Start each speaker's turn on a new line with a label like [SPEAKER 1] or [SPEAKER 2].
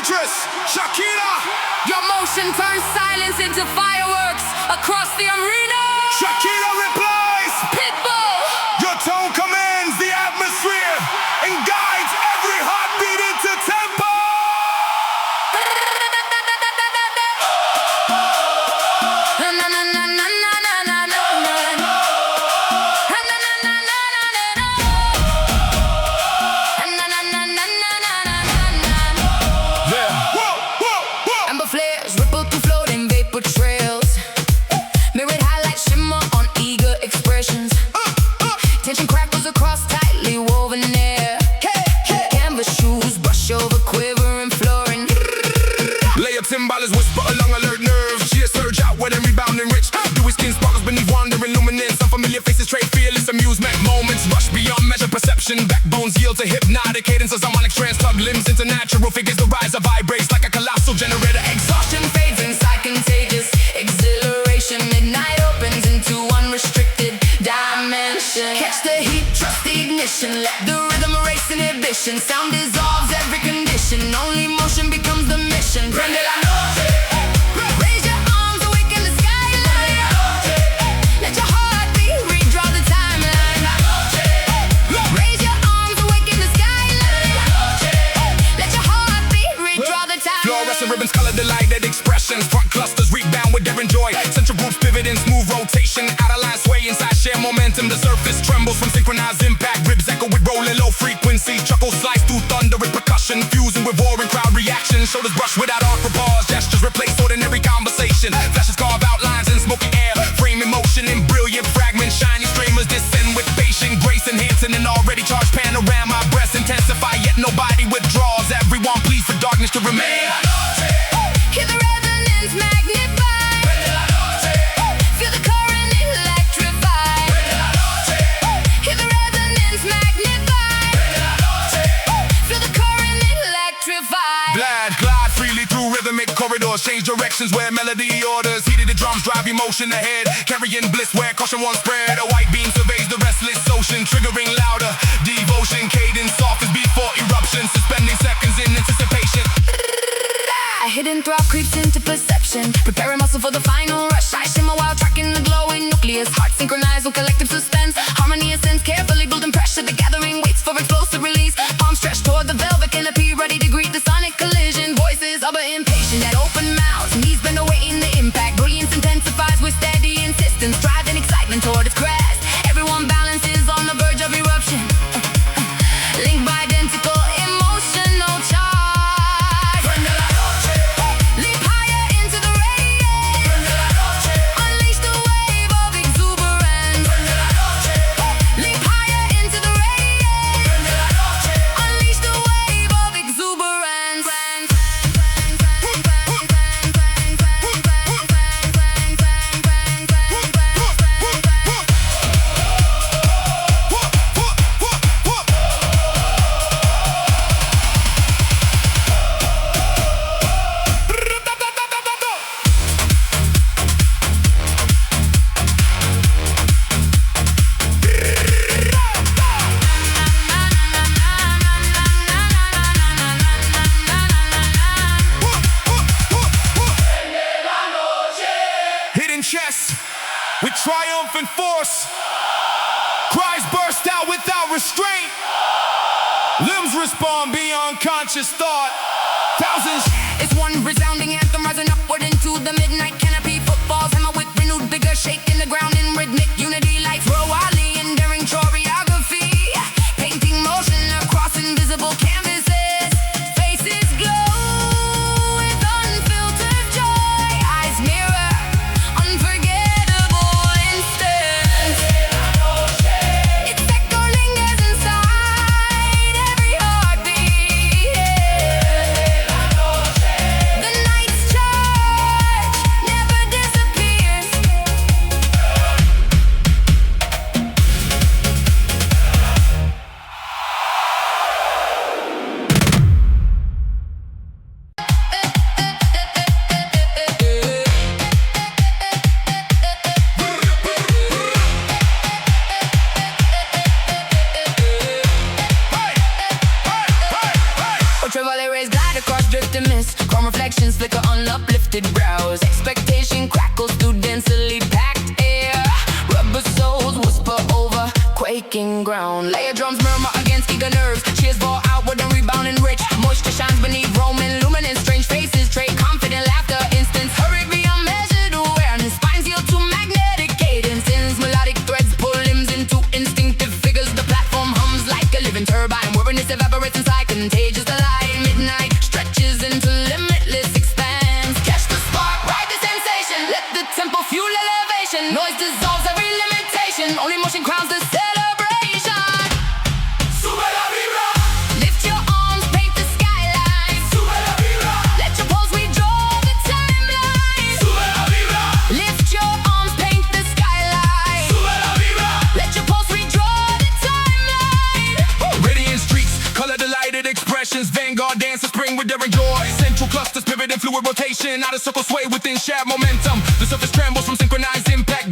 [SPEAKER 1] dangerous. Shakira.
[SPEAKER 2] Your motion turns silence into fireworks across the arena.
[SPEAKER 1] Shakira replies.
[SPEAKER 2] Pitbull.
[SPEAKER 1] Your tone commands the atmosphere and guides every heartbeat into tempo.
[SPEAKER 2] Amber flares ripple through floating vapor trails. Mirrored highlights shimmer on eager expressions. Tension crackles across tightly woven air. Canvas shoes brush over quivering flooring.
[SPEAKER 1] Layer timbales whisper along alert nerves. Sheer surge outward and rebounding rich. Dewy skin sparkles beneath wandering luminance. Unfamiliar faces trade fearless amusement. Moments rush beyond measured perception. Backbones yield to hypnotic cadences. Harmonic trance tug limbs into natural figures. The rise vibrates like a colossal generator.
[SPEAKER 2] Exhaustion fades inside contagious. Exhilaration midnight opens into unrestricted dimension. Catch the heat, trust the ignition. Let the rhythm erase inhibition. Sound dissolves every condition. Only motion becomes the mission. Prende la noche. Raise your arms, awaken the skyline. Let your heartbeat redraw the timeline. Raise your arms, awaken the skyline. Let your heartbeat redraw the timeline.
[SPEAKER 1] Fluorescent ribbons color delighted expressions. Front clusters rebound with their joy. Central groups pivot in smooth rotation. Outer lines sway inside share momentum. The surface trembles from synchronized impact. Ribs echo with rolling low frequency. Chuckles slice through thunder with percussion. Fusing with roaring crowd reactions. Shoulders brush without awkward pause. Gestures replace ordinary conversation. Flashes carve outlines in smoky air. Frame emotion in brilliant fragments. Shiny streamers descend with patient grace. Enhancing an already charged panorama. Breaths intensify yet nobody withdraws. Everyone pleads for darkness to remain.
[SPEAKER 2] Hear the resonance magnify. Feel the current electrify. Hear the resonance magnify. Feel the current electrify.
[SPEAKER 1] Glide freely through rhythmic corridors. Change directions where melody orders. Heated the drums drive emotion ahead. Carrying bliss where caution once spread. A white beam surveys the restless ocean. Triggering louder devotion. Cadence softens before eruption. Suspending seconds in anticipation.
[SPEAKER 2] A hidden throb creeps into perception. Preparing muscle for the final rush. I shimmer while tracking the glowing nucleus. Heart synchronized with collective suspense. Harmony ascends carefully building pressure. The gathering waits for explosive release. Palms stretched toward the velvet canopy, ready to greet the sonic collision. Voices utter impatient at open mouths. Knees bend awaiting the impact. Brilliance intensifies with steady insistence. Driving excitement toward its crest. Everyone balances on the verge of eruption. Linked by identical emotional charge. Leap higher into the radiance. Unleash the wave of exuberance. Leap higher into the radiance. Unleash the wave of exuberance.
[SPEAKER 1] Hidden chest with triumphant force. Cries burst out without restraint. Limbs respond beyond conscious thought. Thousands.
[SPEAKER 2] It's one resounding anthem rising upward into the midnight canopy. Footfalls hammer with renewed vigor, shaking the ground in rhythmic unity. Lights grow wildly, enduring choreography. Painting motion across invisible canvases. Faces glow with unfiltered joy. Eyes mirror unforgettable instants. Its echo lingers inside every heartbeat. The night's charge lifted brows. Expectation crackles through densely packed air. Rubber soles whisper over quaking ground. Layer drums murmur against eager nerves. Cheers fall outward and rebound enriched. Moisture shines beneath Roman luminance. Strange faces trade confident laughter. Instance hurried beyond measured awareness. Spines yield to magnetic cadences. Melodic threads pull limbs into instinctive figures. The platform hums like a living turbine. Weariness evaporates inside contagious delight. Midnight stretches into limitless expanse. Catch the spark, ride the sensation. Let the tempo fuel elevation. Noise dissolves every limitation. Only motion crowns the celebration.
[SPEAKER 1] Sube la vibra,
[SPEAKER 2] Lift your arms, paint the skyline.
[SPEAKER 1] sube la vibra,
[SPEAKER 2] Let your pulse redraw the timeline.
[SPEAKER 1] sube la vibra,
[SPEAKER 2] Lift your arms, paint the skyline.
[SPEAKER 1] sube la vibra.
[SPEAKER 2] Let your pulse redraw the timeline.
[SPEAKER 1] Radiant streets, color delighted expressions. Vanguard dances spring with daring joy. Central clusters pivot in fluid rotation. Outer circle sway within shared momentum. The surface trembles from synchronized impact.